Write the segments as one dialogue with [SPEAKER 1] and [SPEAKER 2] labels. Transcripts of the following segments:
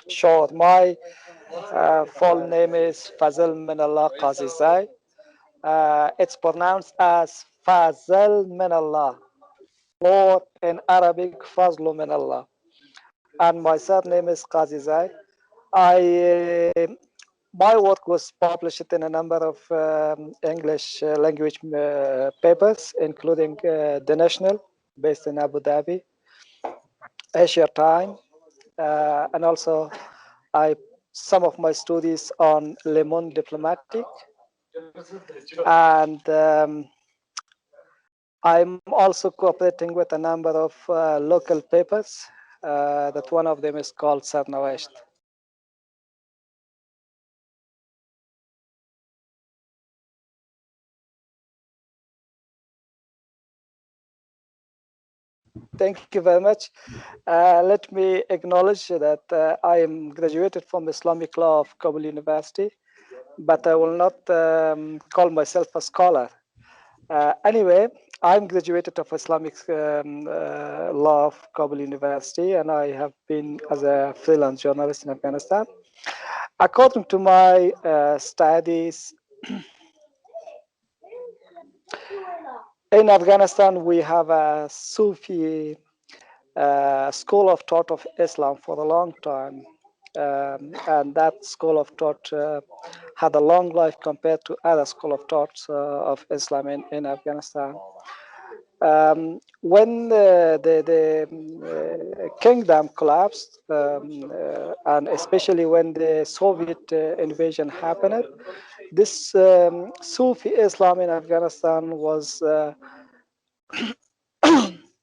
[SPEAKER 1] Sure. My full name is Fazelminallah Qazizai. It's pronounced as Fazelminallah, or in Arabic, Fazluminallah. And my surname is Qazizai. My work was published in a number of English language papers, including The National, based in Abu Dhabi, Asia Time, and also I some of my studies on Le Monde Diplomatique, and I'm also cooperating with a number of local papers. That one of them is called Sarnawest. Thank you very much. Let me acknowledge that I am graduated from Islamic Law of Kabul University, but I will not call myself a scholar. Anyway, I'm graduated of Islamic Law of Kabul University, and I have been as a freelance journalist in Afghanistan. According to my studies, in Afghanistan, we have a Sufi school of thought of Islam for a long time. And that school of thought had a long life compared to other school of thoughts of Islam in Afghanistan. When the kingdom collapsed, and especially when the Soviet invasion happened, this Sufi Islam in Afghanistan was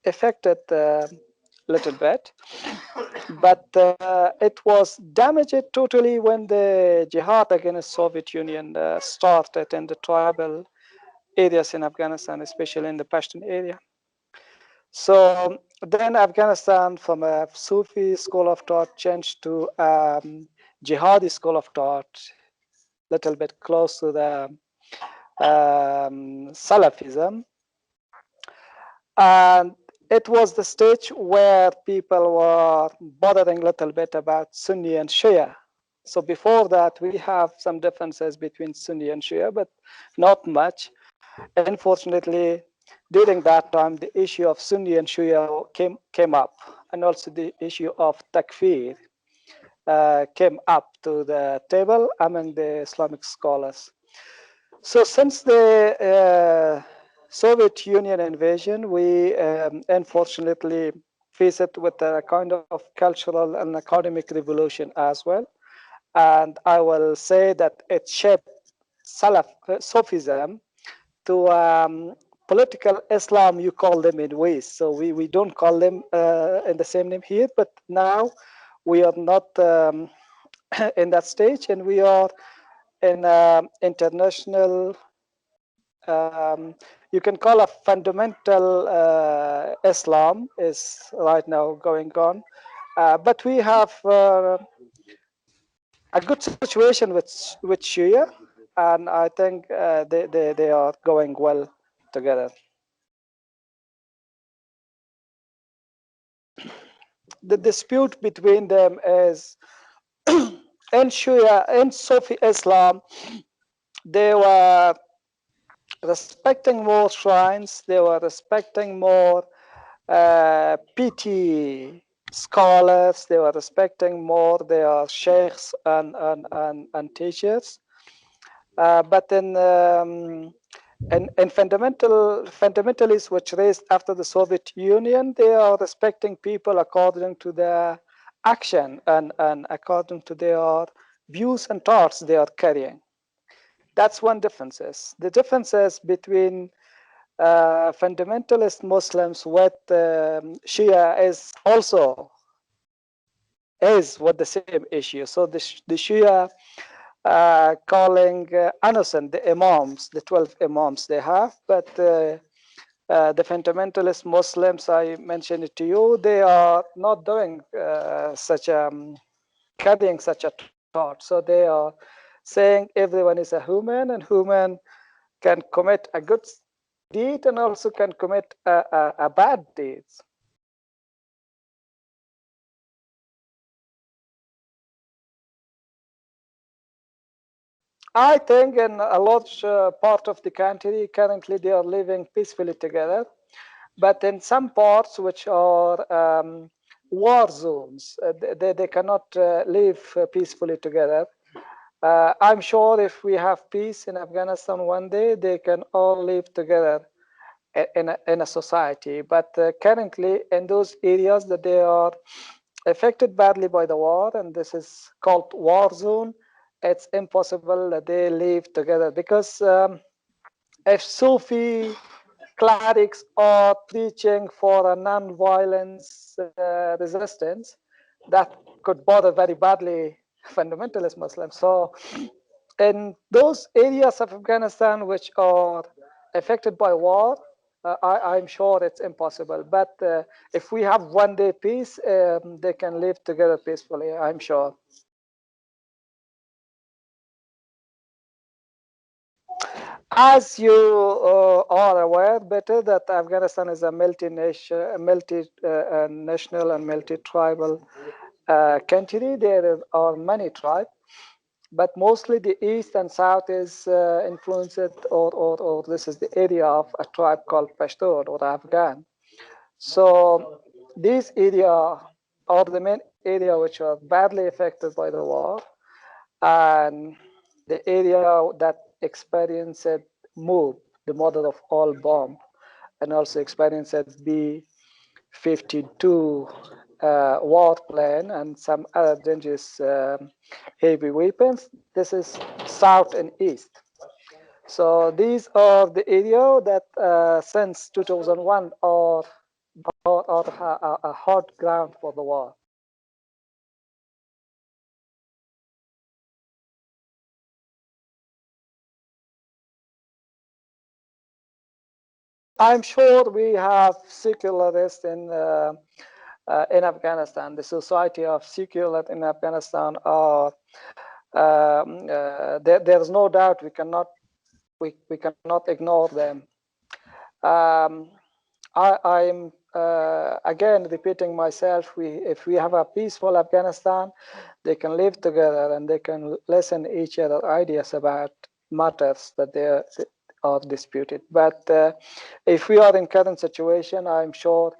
[SPEAKER 1] affected a little bit, but it was damaged totally when the jihad against Soviet Union started in the tribal areas in Afghanistan, especially in the Pashtun area. So then Afghanistan, from a Sufi school of thought, changed to jihadi school of thought, little bit close to the Salafism. And it was the stage where people were bothering a little bit about Sunni and Shia. So before that, we have some differences between Sunni and Shia, but not much. Unfortunately, during that time, the issue of Sunni and Shia came up, and also the issue of takfir came up to the table among the Islamic scholars. So since the Soviet Union invasion, we unfortunately faced it with a kind of cultural and academic revolution as well. And I will say that it shaped Sufism to political Islam, you call them in ways. So we don't call them in the same name here, but now we are not in that stage, and we are in international, you can call a fundamental Islam is right now going on. But we have a good situation with Shia, and I think they are going well together. The dispute between them is in Shia, in Sufi Islam, they were respecting more shrines, they were respecting more PT scholars, they were respecting more their sheikhs and teachers. But in fundamentalists which raised after the Soviet Union, they are respecting people according to their action and according to their views and thoughts they are carrying. That's one difference. The differences between fundamentalist Muslims with Shia is also with the same issue. So the Shia calling innocent the imams, the 12 imams they have, but the fundamentalist Muslims, I mentioned it to you, they are not doing carrying such a thought. So they are saying everyone is a human, and human can commit a good deed and also can commit a bad deed. I think in a large part of the country, currently they are living peacefully together. But in some parts which are war zones, they cannot live peacefully together. I'm sure if we have peace in Afghanistan one day, they can all live together in a society. But currently, in those areas that they are affected badly by the war, and this is called war zone, it's impossible that they live together because if Sufi clerics are preaching for a non-violence resistance, that could bother very badly fundamentalist Muslims. So in those areas of Afghanistan which are affected by war, I'm sure it's impossible. But if we have one day peace, they can live together peacefully, I'm sure. As you are aware better that Afghanistan is a multi-national and multi-tribal country. There are many tribes, but mostly the east and south is influenced, or this is the area of a tribe called Pashtun or Afghan. So these area are the main area which are badly affected by the war, and the area that experienced MOOB, the mother of all bomb, and also experienced B-52 warplane and some other dangerous heavy weapons. This is south and east. So these are the area that since 2001 are a hot ground for the war. I'm sure we have secularists in Afghanistan. The society of secularists in Afghanistan are there's no doubt we cannot ignore them. I'm again repeating myself. If we have a peaceful Afghanistan, they can live together and they can listen to each other ideas about matters that they are disputed. But if we are in current situation, I'm sure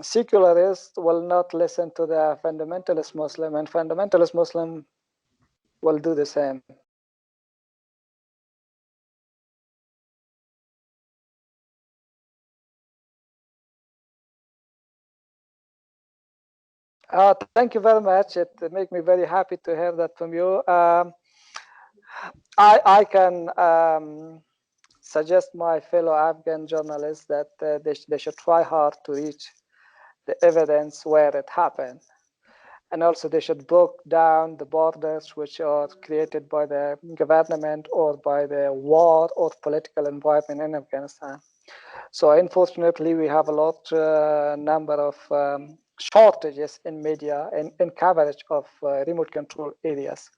[SPEAKER 1] secularists will not listen to the fundamentalist Muslim, and fundamentalist Muslim will do the same. Thank you very much. It makes me very happy to hear that from you. I can suggest my fellow Afghan journalists that they should try hard to reach the evidence where it happened. And also they should break down the borders which are created by the government or by the war or political environment in Afghanistan. So unfortunately, we have a lot number of shortages in media and in coverage of remote control areas.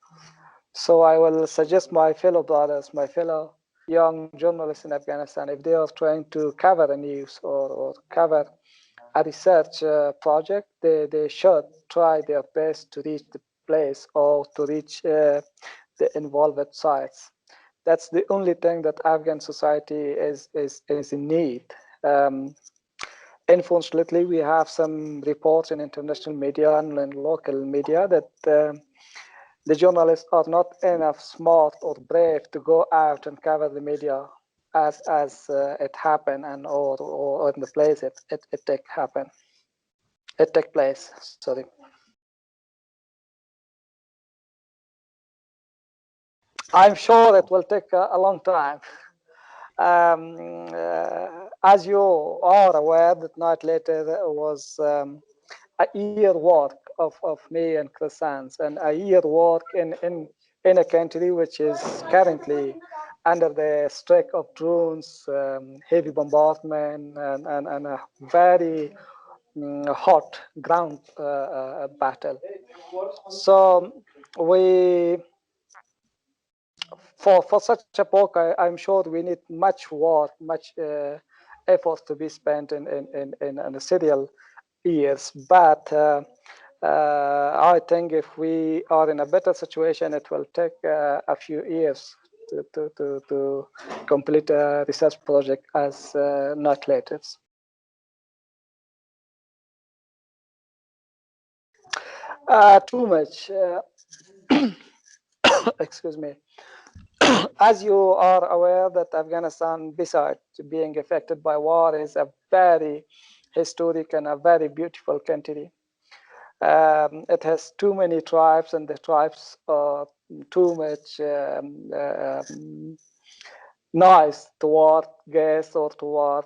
[SPEAKER 1] So I will suggest my fellow brothers, my fellow young journalists in Afghanistan, if they are trying to cover a news or cover a research project, they should try their best to reach the place or to reach the involved sites. That's the only thing that Afghan society is in need. Unfortunately, we have some reports in international media and in local media that the journalists are not enough smart or brave to go out and cover the media as it happened and or in the place it take place. Sorry. I'm sure it will take a long time. As you are aware, that night later was a year work of me and Chris, and a year work in a country which is currently under the strike of drones, heavy bombardment, and a very hot ground battle. So we, for such a book, I'm sure we need much work, much effort to be spent in the serial years. But I think if we are in a better situation, it will take a few years to complete a research project as not natives. Too much. Excuse me. As you are aware that Afghanistan, besides being affected by war, is a very historic and a very beautiful country. It has too many tribes, and the tribes are too much nice toward guests or toward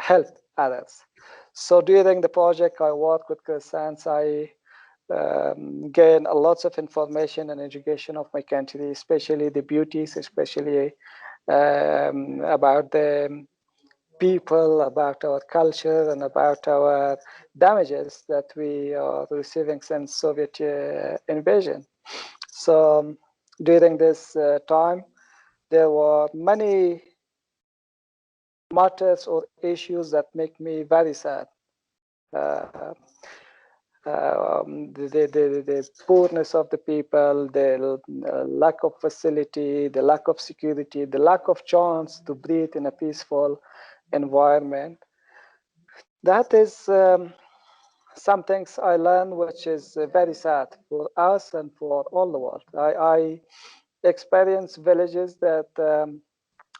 [SPEAKER 1] help others. So during the project, I work with Qazizai. I gain a lots of information and education of my country, especially the beauties, especially about the people, about our culture, and about our damages that we are receiving since Soviet invasion. So during this time, there were many matters or issues that make me very sad. The poorness of the people, the lack of facility, the lack of security, the lack of chance to breathe in a peaceful environment. That is some things I learned, which is very sad for us and for all the world. I experienced villages that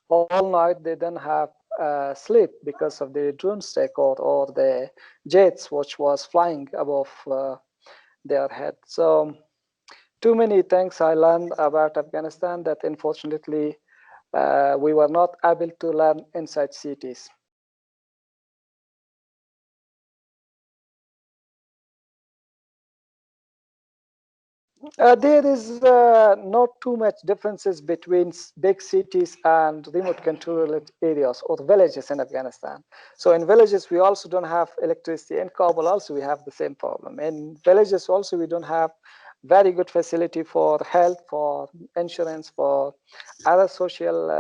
[SPEAKER 1] all night they didn't have sleep because of the drumstick or the jets which was flying above their head. So too many things I learned about Afghanistan that unfortunately we were not able to learn inside cities. There is not too much differences between big cities and remote controlled areas or villages in Afghanistan. So in villages, we also don't have electricity. In Kabul also, we have the same problem. In villages also, we don't have very good facility for health, for insurance, for other social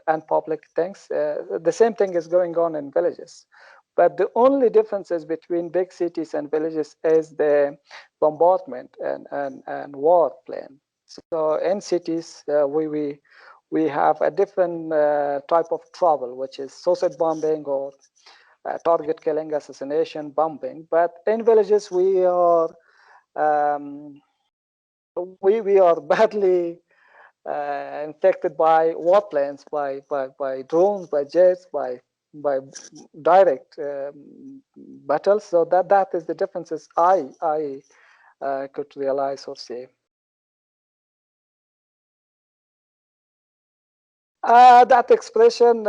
[SPEAKER 1] and public things. The same thing is going on in villages. But the only differences between big cities and villages is the bombardment and war plan. So in cities, we have a different type of trouble, which is suicide bombing or target killing, assassination, bombing. But in villages, um, we are badly infected by warplanes, by drones, by jets, by direct battles. So that is the differences I could realize or see. That expression,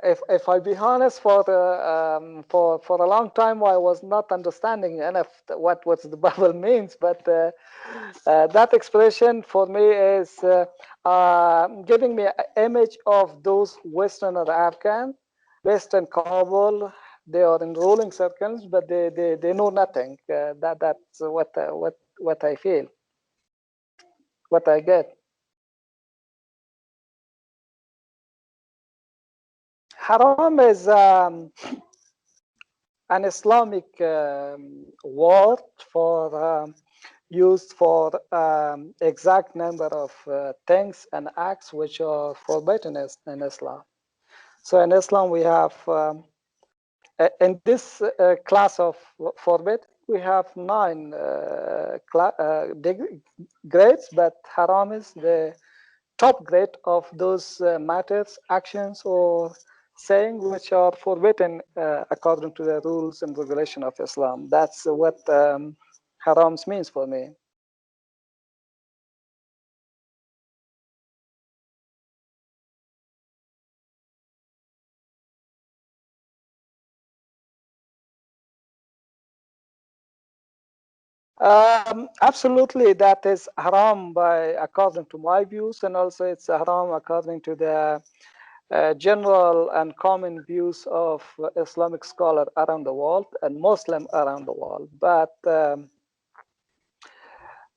[SPEAKER 1] if I be honest, for a long time I was not understanding enough what the Bible means. But that expression for me is giving me an image of those Western or Afghan, Western Kabul. They are in rolling circles, but they know nothing. That's what I feel, what I get. Haram is an Islamic word for used for exact number of things and acts which are forbidden in Islam. So in Islam we have in this class of forbid we have 9 grades, but haram is the top grade of those matters, actions, or saying which are forbidden according to the rules and regulation of Islam. That's what harams means for me. Absolutely, that is haram by according to my views, and also it's haram according to the general and common views of Islamic scholar around the world and Muslim around the world. But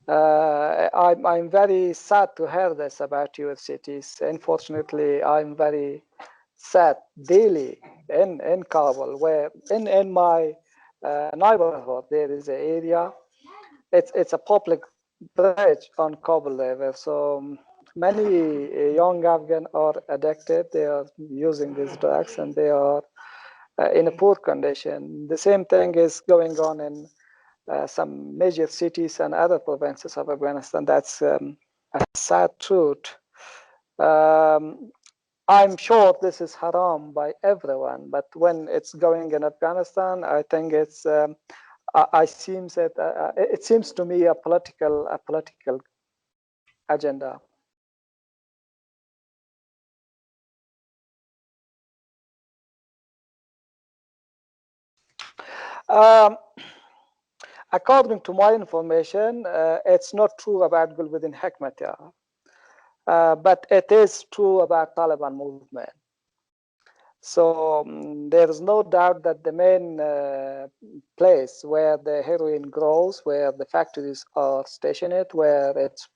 [SPEAKER 1] I'm very sad to hear this about your cities. Unfortunately, I'm very sad daily in Kabul, where in my neighborhood. There is an area. It's a public bridge on Kabul River. So many young Afghan are addicted. They are using these drugs and they are in a poor condition. The same thing is going on in some major cities and other provinces of Afghanistan. That's a sad truth. I'm sure this is haram by everyone, but when it's going in Afghanistan, I think it's. It seems to me a political agenda. Um, According to my information, it's not true about Gulbuddin Hekmatyar, but it is true about Taliban movement. So there is no doubt that the main place where the heroin grows, where the factories are stationed, where it's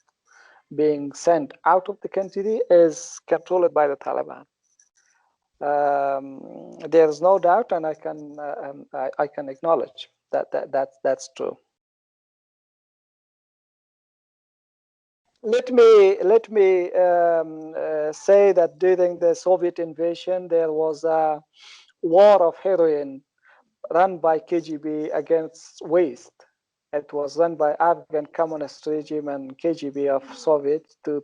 [SPEAKER 1] being sent out of the country, is controlled by the Taliban. There is no doubt, and I can acknowledge that's true. Let me say that during the Soviet invasion, there was a war of heroin run by KGB against West. It was run by Afghan communist regime and KGB of Soviet to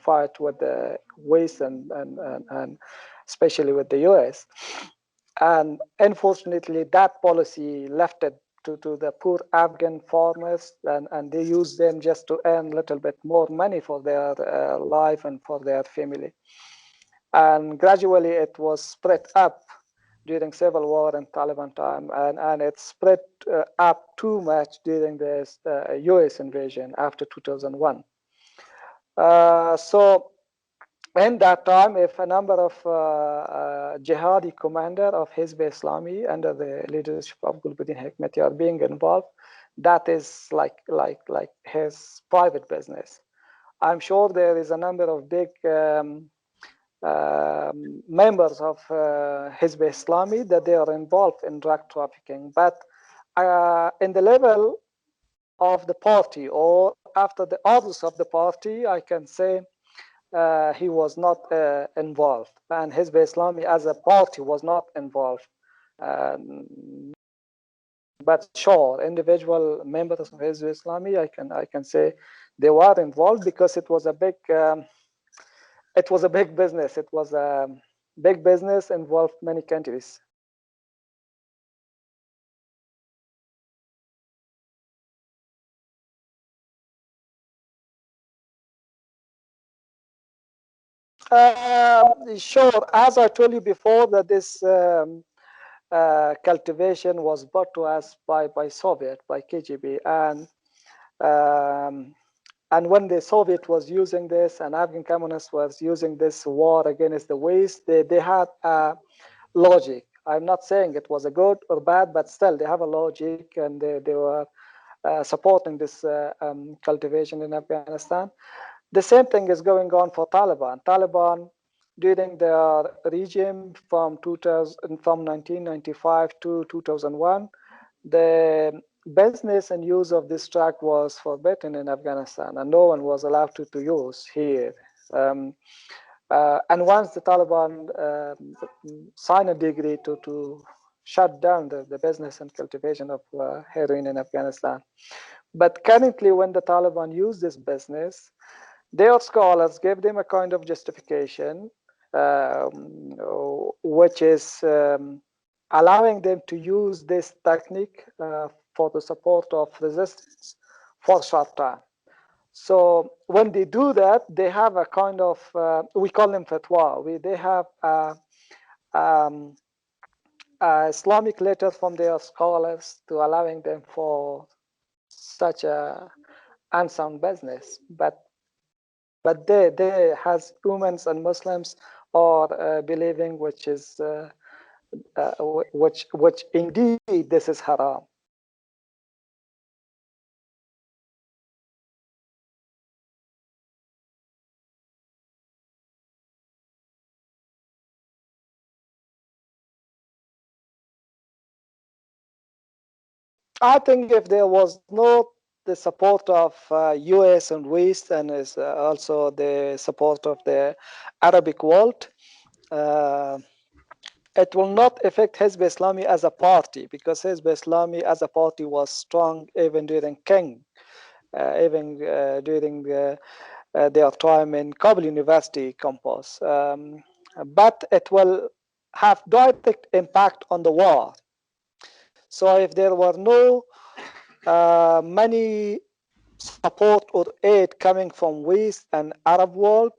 [SPEAKER 1] fight with the West and especially with the US. And unfortunately, that policy left it to the poor Afghan farmers, and they used them just to earn a little bit more money for their life and for their family. And gradually, it was spread up during civil war and Taliban time, and it spread up too much during the US invasion after 2001. So in that time, if a number of jihadi commander of Hizb Islami under the leadership of Gulbuddin Hekmatyar are being involved, that is like his private business. I'm sure there is a number of big members of Hizb Islami that they are involved in drug trafficking, but in the level of the party or after the orders of the party, I can say he was not involved, and Hizb Islami as a party was not involved. But sure, individual members of Hizb Islami, I can say they were involved because it was a big business. It was a big business, involved many countries. Sure, as I told you before, that this cultivation was brought to us by Soviet, by KGB, and when the Soviet was using this and Afghan communists was using this war against the West, they had a logic. I'm not saying it was a good or bad, but still they have a logic, and they were supporting this cultivation in Afghanistan. The same thing is going on for Taliban. Taliban, during their regime from 1995 to 2001, the business and use of this drug was forbidden in Afghanistan, and no one was allowed to use here. And once the Taliban signed a decree to shut down the business and cultivation of heroin in Afghanistan. But currently, when the Taliban use this business, their scholars gave them a kind of justification, which is allowing them to use this technique for the support of resistance for short time. So when they do that, they have a kind of, we call them fatwa. They have Islamic letter from their scholars to allowing them for such a unsound business. But they has humans and Muslims are believing, which is which indeed this is haram. I think if there was no the support of US and West, and is also the support of the Arabic world, it will not affect Hizb Islami as a party, because Hizb Islami as a party was strong even during King, even during their time in Kabul University campus. But it will have direct impact on the war. So if there were no money support or aid coming from West and Arab world,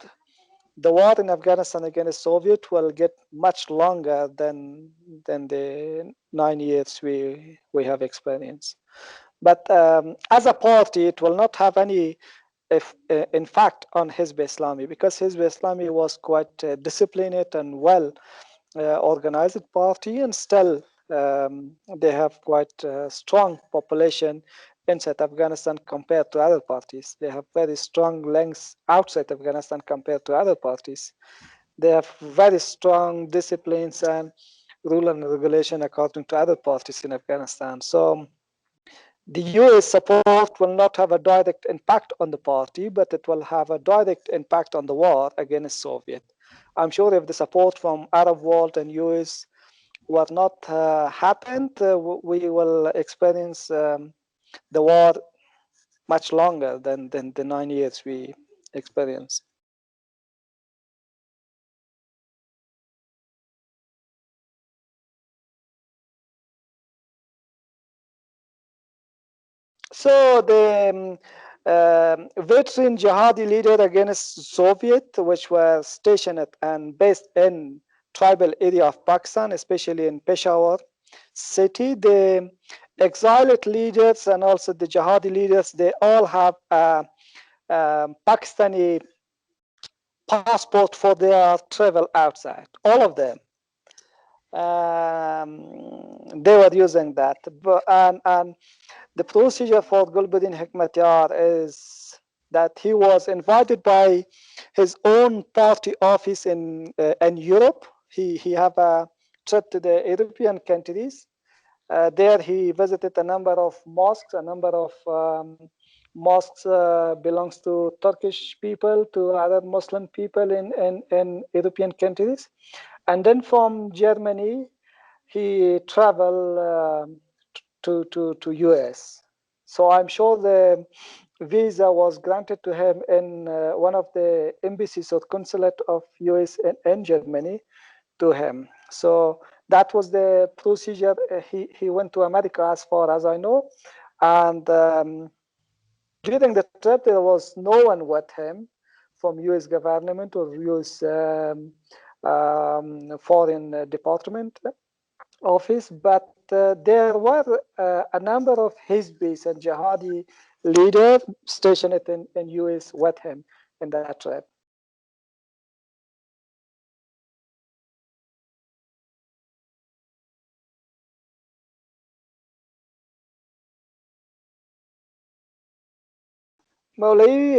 [SPEAKER 1] the war in Afghanistan against Soviet will get much longer than the 9 years we have experienced. But as a party, it will not have any in fact on Hizb Islami, because Hizb Islami was quite disciplined and well organized party, and still they have quite strong population inside Afghanistan compared to other parties. They have very strong links outside Afghanistan compared to other parties. They have very strong disciplines and rule and regulation according to other parties in Afghanistan. So the US support will not have a direct impact on the party, but it will have a direct impact on the war against Soviet. I'm sure if the support from Arab world and US were not happened, we will experience the war much longer than the 9 years we experienced. So the veteran jihadi leader against Soviet, which were stationed and based in tribal area of Pakistan, especially in Peshawar city, the exiled leaders and also the jihadi leaders, they all have a Pakistani passport for their travel outside. All of them. They were using that. And the procedure for Gulbuddin Hekmatyar is that he was invited by his own party office in Europe. He have a trip to the European countries. There he visited a number of mosques. A number of mosques belongs to Turkish people, to other Muslim people in European countries. And then from Germany, he traveled to US. So I'm sure the visa was granted to him in one of the embassies or consulate of US in Germany to him. So that was the procedure. He went to America as far as I know. And during the trip, there was no one with him from US government or US foreign department office, but there were a number of Hizbis and Jihadi leaders stationed in US with him in that trip. Maulay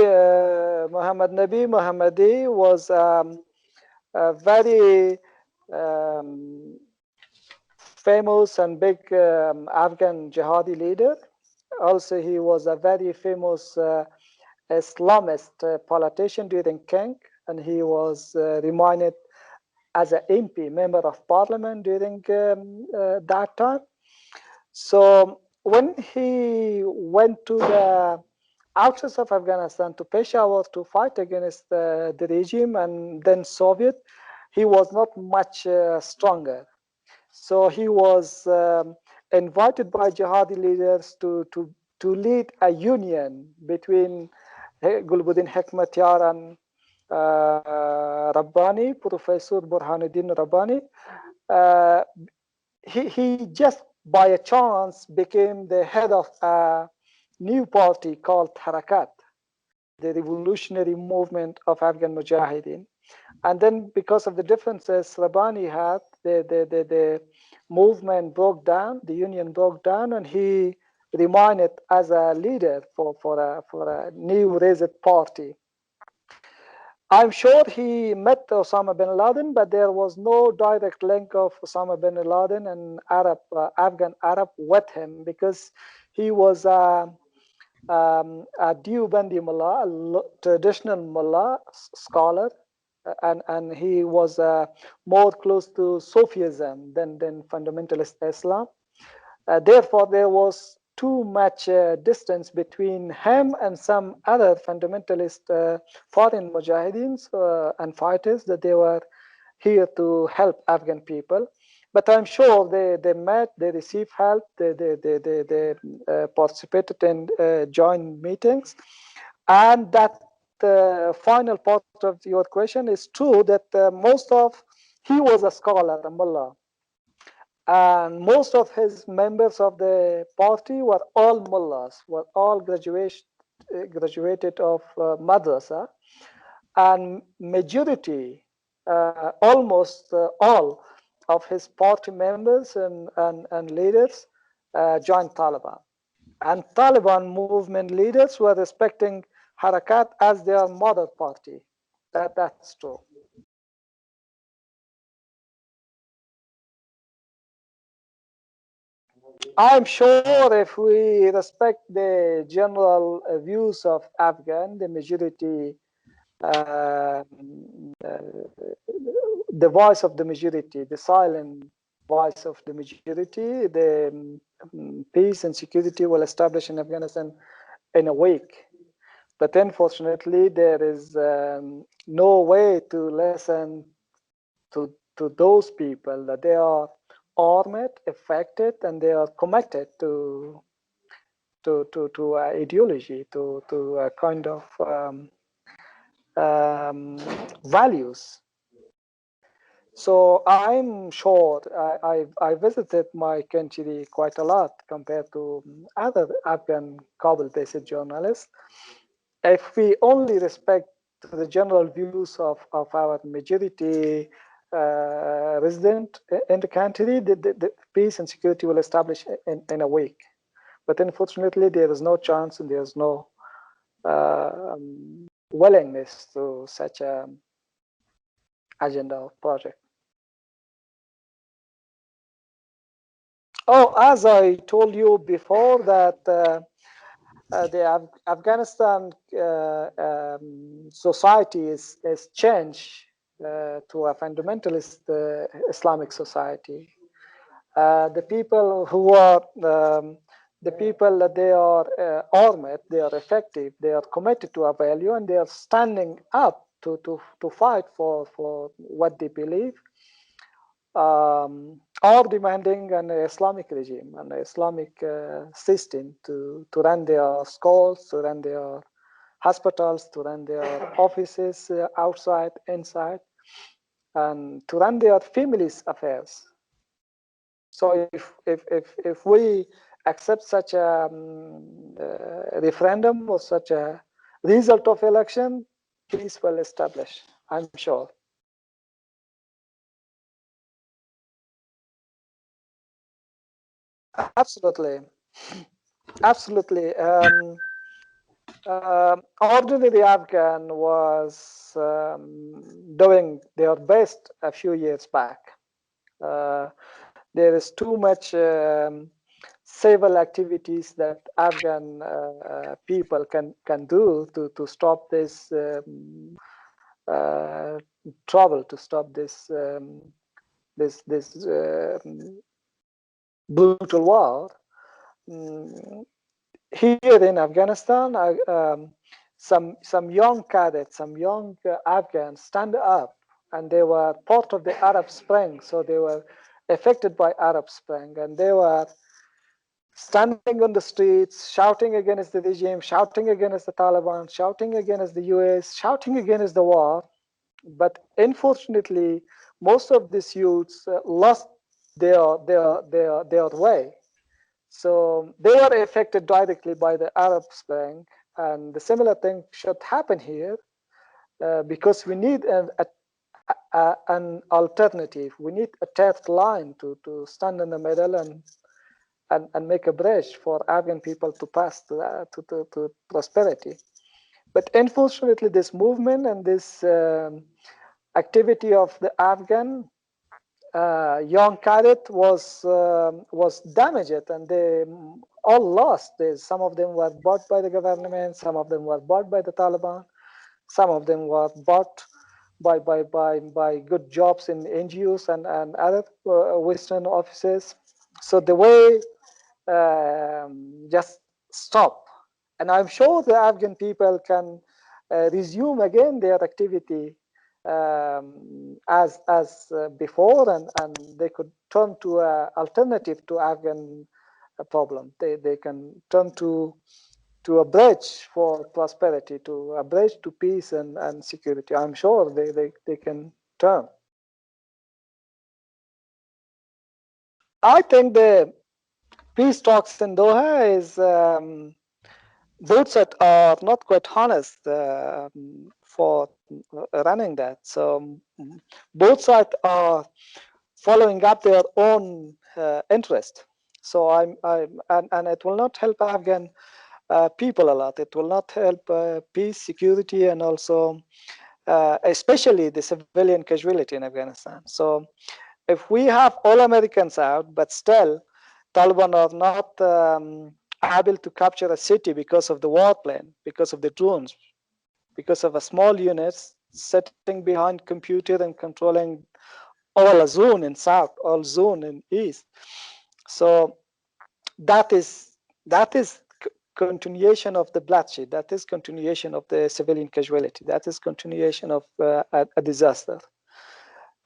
[SPEAKER 1] Muhammad Nabi Muhammadi was a very famous and big Afghan jihadi leader. Also, he was a very famous Islamist politician during King, and he was reminded as an MP, member of parliament during that time. So when he went to the outskirts of Afghanistan, to Peshawar, to fight against the regime and then Soviet, he was not much stronger. So he was invited by jihadi leaders to lead a union between Gulbuddin Hekmatyar and Rabbani, Professor Burhanuddin Rabbani. He just by a chance became the head of a new party called Harakat, the revolutionary movement of Afghan Mujahideen. And then because of the differences Rabbani had, the movement broke down, the union broke down, and he remained as a leader for a new raised party. I'm sure he met Osama bin Laden, but there was no direct link of Osama bin Laden and Afghan Arab with him, because he was a Deobandi mullah, a traditional mullah scholar, and he was more close to Sufism than fundamentalist Islam. Therefore, there was too much distance between him and some other fundamentalist foreign mujahideens and fighters that they were here to help Afghan people. But I'm sure they met, they received help, they participated in joint meetings. And that final part of your question is true, that he was a scholar, a mullah, and most of his members of the party were all mullahs, were all graduated of madrasa, and majority, almost all of his party members and leaders joined Taliban. And Taliban movement leaders were respecting Harakat as their mother party. That's true. I'm sure if we respect the general views of Afghan, the majority, uh, the voice of the majority, the silent voice of the majority, the peace and security will establish in Afghanistan in a week. But unfortunately, there is no way to listen to those people, that they are armed, affected, and they are committed to ideology, to a kind of values. So I'm sure I visited my country quite a lot compared to other Afghan Kabul-based journalists. If we only respect the general views of our majority resident in the country, the peace and security will establish in a week. But unfortunately, there is no chance, and there is no willingness to such a agenda or project. Oh, as I told you before, that the Afghanistan society is changed to a fundamentalist Islamic society. The people who are the people that they are armed, they are effective, they are committed to a value, and they are standing up to fight for what they believe, are demanding an Islamic regime, an Islamic system to run their schools, to run their hospitals, to run their offices outside, inside, and to run their families' affairs. So if we accept such a referendum or such a result of election, peace will establish, I'm sure. Absolutely, absolutely. Ordinary Afghan was doing their best a few years back. There is too much civil activities that Afghan people can do to stop this trouble, to stop this brutal war. Here in Afghanistan, some young cadets, some young Afghans stand up, and they were part of the Arab Spring, so they were affected by Arab Spring, and they were standing on the streets, shouting against the regime, shouting against the Taliban, shouting against the US, shouting against the war. But unfortunately, most of these youths lost their way. So they were affected directly by the Arab Spring, and the similar thing should happen here, because we need an alternative. We need a third line to stand in the middle and make a bridge for Afghan people to pass to prosperity. But unfortunately, this movement and this activity of the Afghan young cadet was damaged, and they all lost. Some of them were bought by the government, some of them were bought by the Taliban, some of them were bought by good jobs in NGOs and other Western offices. So the way just stop, and I'm sure the Afghan people can resume again their activity as before, and they could turn to an alternative to Afghan problem. They can turn to a bridge for prosperity, to a bridge to peace and security. I'm sure they can turn. I think the peace talks in Doha is both sides are not quite honest for running that. So both sides are following up their own interest. So and it will not help Afghan people a lot. It will not help peace, security, and also especially the civilian casualty in Afghanistan. So if we have all Americans out, but still Taliban are not able to capture a city because of the warplane, because of the drones, because of a small units sitting behind computer and controlling all a zone in south, all zone in east. So that is continuation of the bloodshed. That is continuation of the civilian casualty. That is continuation of a disaster.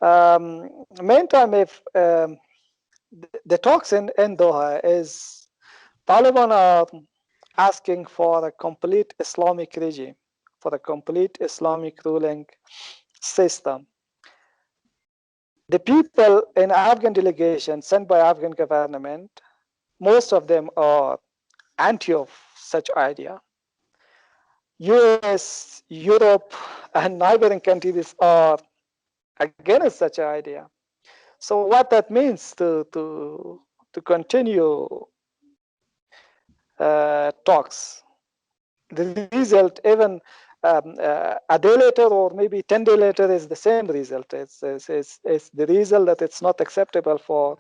[SPEAKER 1] Meantime, if the talks in Doha is Taliban are asking for a complete Islamic regime, for a complete Islamic ruling system. The people in Afghan delegation sent by Afghan government, most of them are anti of such idea. US, Europe, and neighboring countries are against such idea. So what that means to continue talks, the result even a day later or maybe 10 days later is the same result. It's the result that it's not acceptable for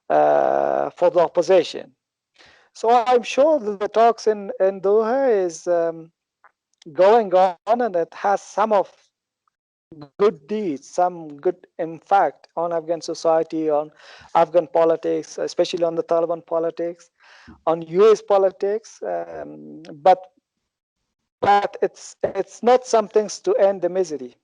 [SPEAKER 1] the opposition. So I'm sure the talks in Doha is going on, and it has some of good deeds, some good impact on Afghan society, on Afghan politics, especially on the Taliban politics, on US politics, but it's not some things to end the misery.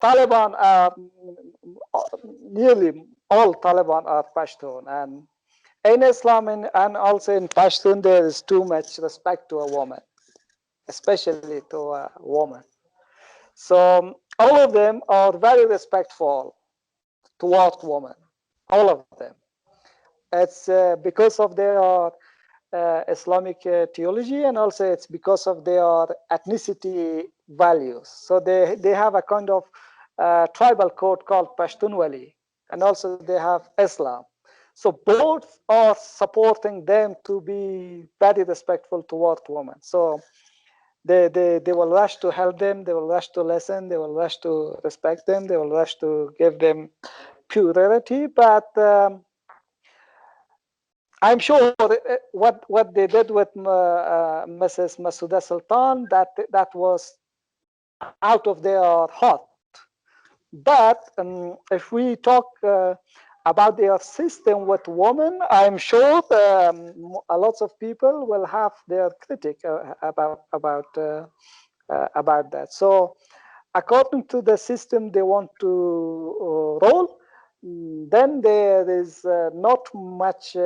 [SPEAKER 1] Taliban are nearly all Taliban are Pashtun, and in Islam and also in Pashtun there is too much respect to a woman, especially to a woman. So all of them are very respectful toward women, all of them. It's because of their Islamic theology, and also it's because of their ethnicity values. So they have a kind of tribal code called Pashtunwali, and also they have Islam. So both are supporting them to be very respectful toward women. So they will rush to help them, they will rush to listen, they will rush to respect them, they will rush to give them purity, but I'm sure what they did with Mrs. Masouda Sultan, that was out of their heart. But if we talk about their system with women, I'm sure a lot of people will have their critique about that. So according to the system they want to roll, then there is not much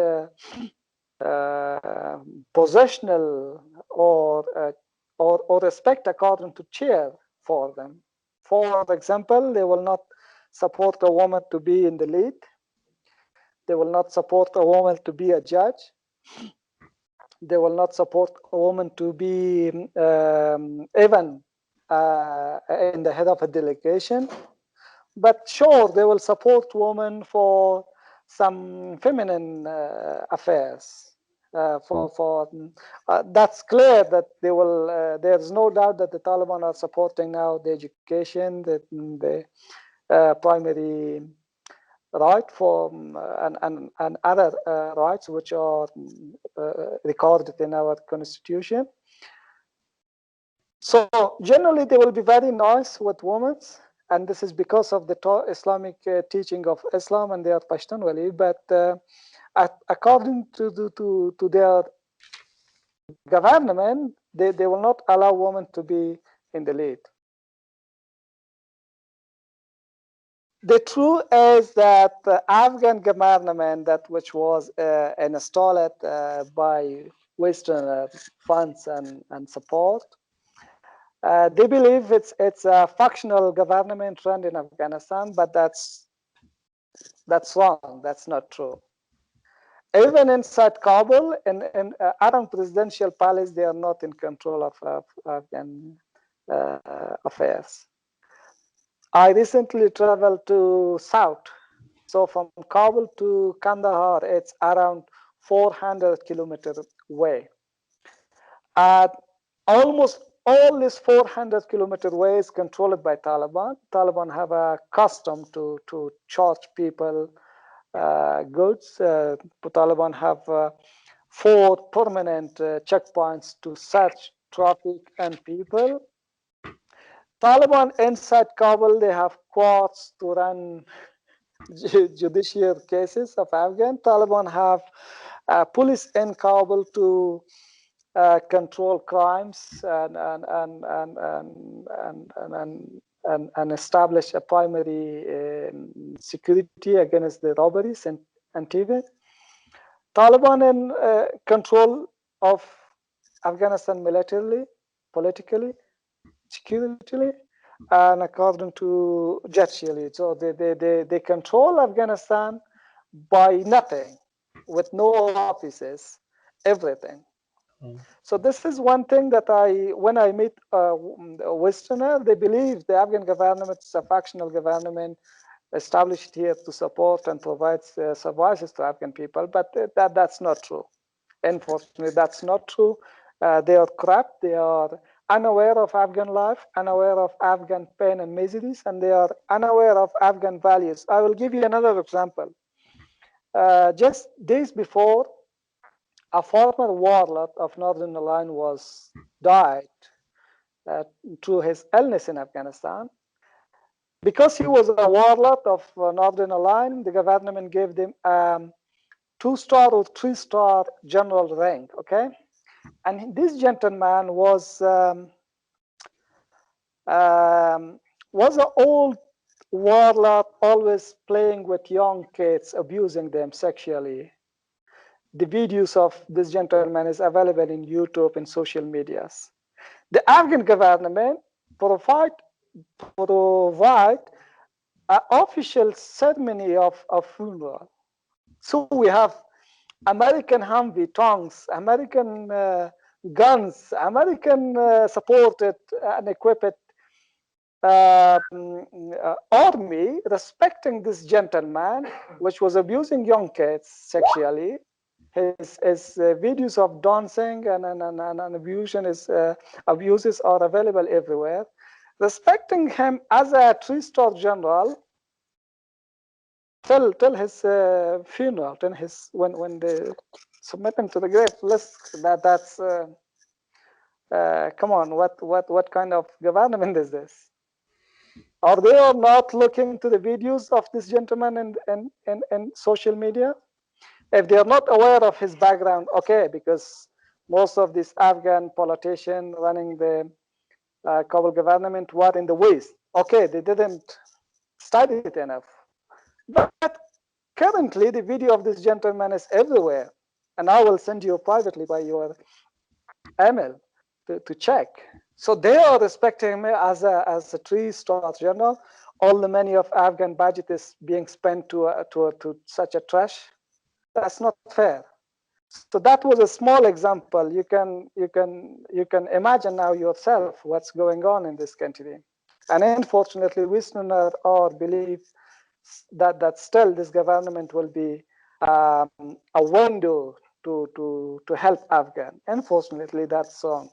[SPEAKER 1] possessional or respect according to chair for them. For example, they will not support a woman to be in the lead. They will not support a woman to be a judge. They will not support a woman to be even in the head of a delegation. But sure, they will support women for some feminine affairs. That's clear that they will. There's no doubt that the Taliban are supporting now the education, the primary right for and other rights which are recorded in our constitution. So generally, they will be very nice with women. And this is because of the Islamic teaching of Islam and their Pashtunwali. But according to their government, they will not allow women to be in the lead. The truth is that the Afghan government, that which was installed by Western funds and support, they believe it's a factional government run in Afghanistan, but that's wrong. That's not true. Even inside Kabul, in Aram Presidential Palace, they are not in control of Afghan affairs. I recently traveled to South. So from Kabul to Kandahar, it's around 400 kilometers away. Almost all this 400-kilometer way is controlled by Taliban. Taliban have a custom to charge people goods. Taliban have 4 permanent checkpoints to search traffic and people. Taliban inside Kabul, they have courts to run judicial cases of Afghan. Taliban have police in Kabul to control crimes and establish a primary security against the robberies and even Taliban in control of Afghanistan militarily, politically, security, and according to judicially. So they control Afghanistan by nothing, with no offices, everything. So this is one thing that when I meet a Westerner, they believe the Afghan government is a factional government established here to support and provide services to Afghan people, but that's not true. Unfortunately, that's not true. They are corrupt. They are unaware of Afghan life, unaware of Afghan pain and miseries, and they are unaware of Afghan values. I will give you another example. Just days before, a former warlord of Northern Line died through his illness in Afghanistan. Because he was a warlord of Northern Line, the government gave them 2-star or 3-star general rank. Okay, and this gentleman was an old warlord, always playing with young kids, abusing them sexually. The videos of this gentleman is available in YouTube and social medias. The Afghan government provide an official ceremony of funeral. So we have American Humvee tanks, American guns, American supported and equipped army respecting this gentleman, which was abusing young kids sexually. His videos of dancing and abuses are available everywhere. Respecting him as a 3-star general till his funeral, till when they submit him to the grave. That's come on, what kind of government is this? Are they or not looking to the videos of this gentleman in social media? If they are not aware of his background, okay, because most of these Afghan politicians running the Kabul government were in the West. Okay, they didn't study it enough. But currently, the video of this gentleman is everywhere. And I will send you privately by your email to check. So they are respecting me as a three-star general. All the money of Afghan budget is being spent to such a trash. That's not fair. So that was a small example. You can imagine now yourself what's going on in this country. And unfortunately, Westerners are believe that still this government will be a window to help Afghan. Unfortunately, that's wrong.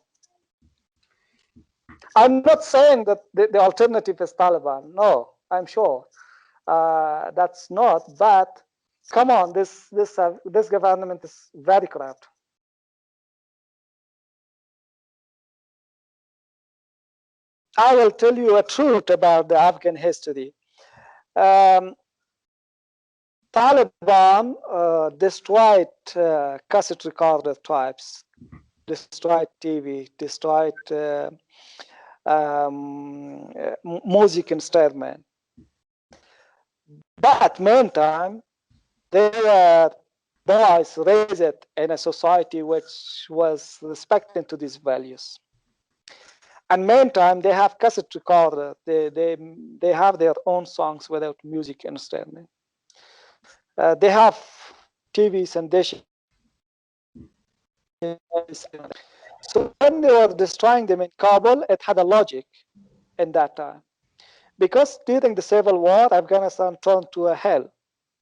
[SPEAKER 1] I'm not saying that the alternative is Taliban. No, I'm sure that's not. But come on, this government is very corrupt. I will tell you a truth about the Afghan history. Taliban destroyed cassette recorder types, destroyed TV, destroyed music instrument. But meantime, their boys raised in a society which was respecting to these values. And meantime, they have cassette recorder. They have their own songs without music instrument. They have TVs and dishes. So when they were destroying them in Kabul, it had a logic in that time. Because during the civil war, Afghanistan turned to a hell,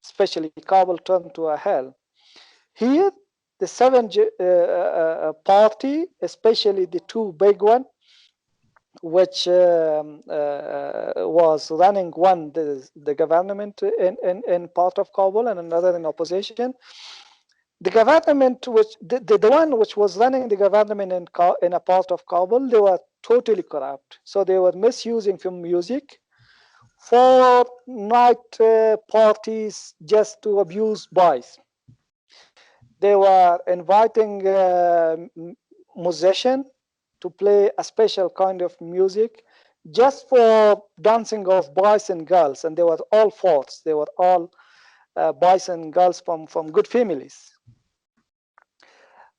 [SPEAKER 1] especially Kabul turned to a hell. Here, the seven party, especially the two big one, which was running one, the government in part of Kabul and another in opposition. The government, which the one which was running the government in a part of Kabul, they were totally corrupt. So they were misusing film music for night parties just to abuse boys. They were inviting musicians to play a special kind of music just for dancing of boys and girls, and they were all fourths. They were all boys and girls from good families.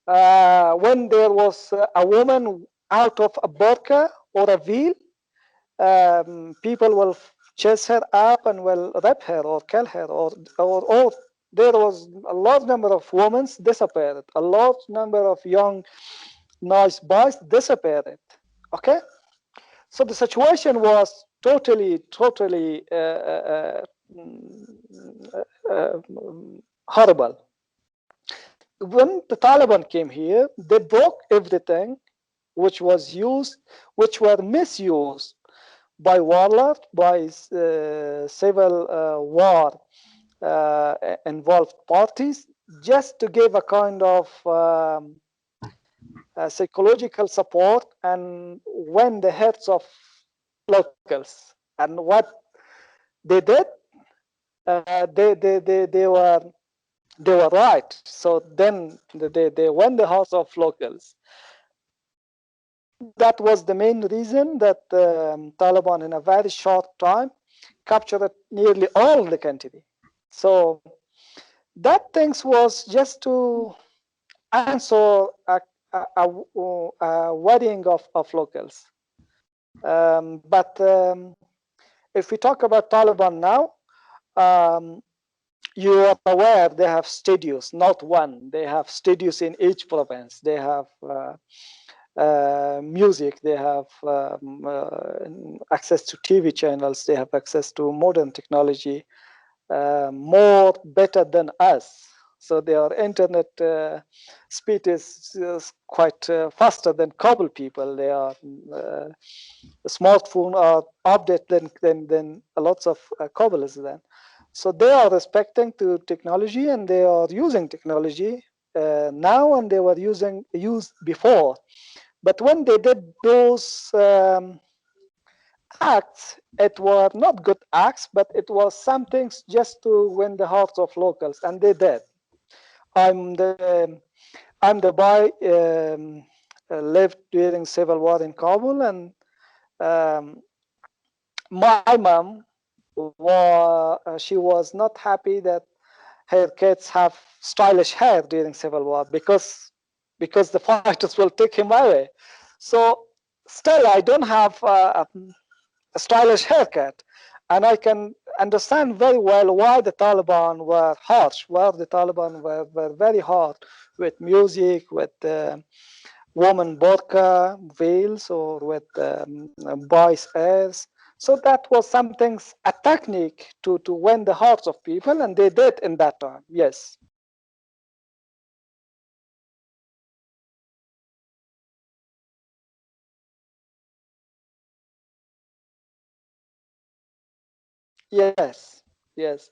[SPEAKER 1] When there was a woman out of a burqa or a veil, people will chase her up and will rape her or kill her, or there was a large number of women disappeared, a large number of young nice boys disappeared. Okay, so the situation was totally horrible. When the Taliban came here, they broke everything which was used, which were misused by warlords, by civil war involved parties, just to give a kind of psychological support and win the hearts of locals. And what they did, they were right. So then they won the hearts of locals. That was the main reason that Taliban, in a very short time, captured nearly all the country. So that things was just to answer a worrying of locals. But if we talk about Taliban now, you are aware they have studios, not one. They have studios in each province. They have music, they have access to TV channels, they have access to modern technology, more better than us. So their internet speed is quite faster than Kabul people. They are smartphone are updated than a lots of Kabulis then. So they are respecting to technology and they are using technology now, and they were used before. But when they did those acts, it were not good acts, but it was some things just to win the hearts of locals, and they did. I'm the boy lived during civil war in Kabul, and my mom she was not happy that her kids have stylish hair during civil war because the fighters will take him away. So still I don't have a stylish haircut, and I can understand very well why the Taliban were harsh, why the Taliban were very hard with music, with woman burqa veils, or with boys' airs. So that was something, a technique to win the hearts of people, and they did in that time. Yes. Yes. Yes.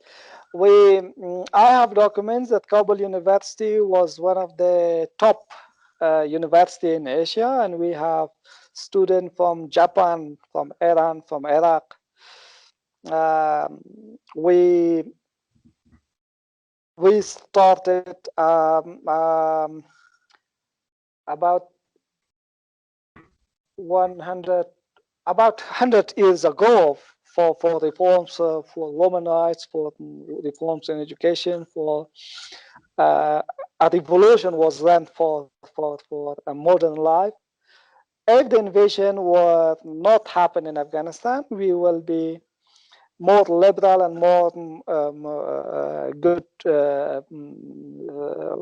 [SPEAKER 1] I have documents that Kabul University was one of the top university in Asia, and we have students from Japan, from Iran, from Iraq. Um, we we started about 100 about 100 years ago for reforms for women rights, for reforms in education, for a revolution was run for a modern life. If the invasion were not happen in Afghanistan, we will be more liberal and more good,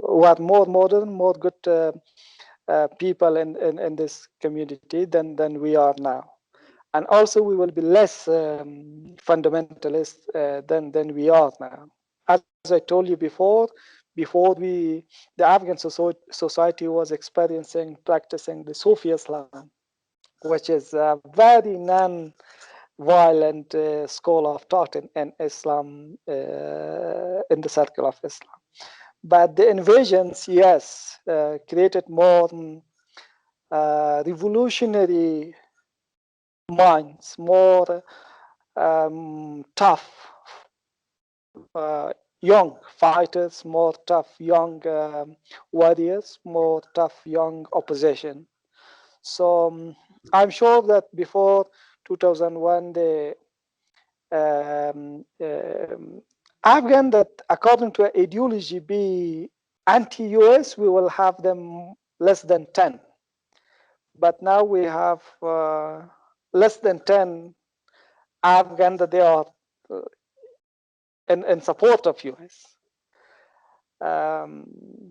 [SPEAKER 1] what more modern, more good people in this community than we are now. And also we will be less fundamentalist than we are now. As I told you before the Afghan society was experiencing, practicing the Sufi Islam, which is a very non-violent school of thought in Islam, in the circle of Islam. But the invasions, yes, created more revolutionary minds, more tough young fighters, more tough young warriors, more tough young opposition. So I'm sure that before 2001, the Afghan that according to ideology be anti-US, we will have them less than 10. But now we have less than 10 Afghan that they are in support of US.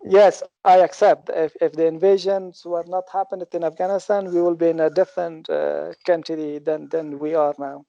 [SPEAKER 1] Yes, I accept. If the invasions were not happening in Afghanistan, we will be in a different country than we are now.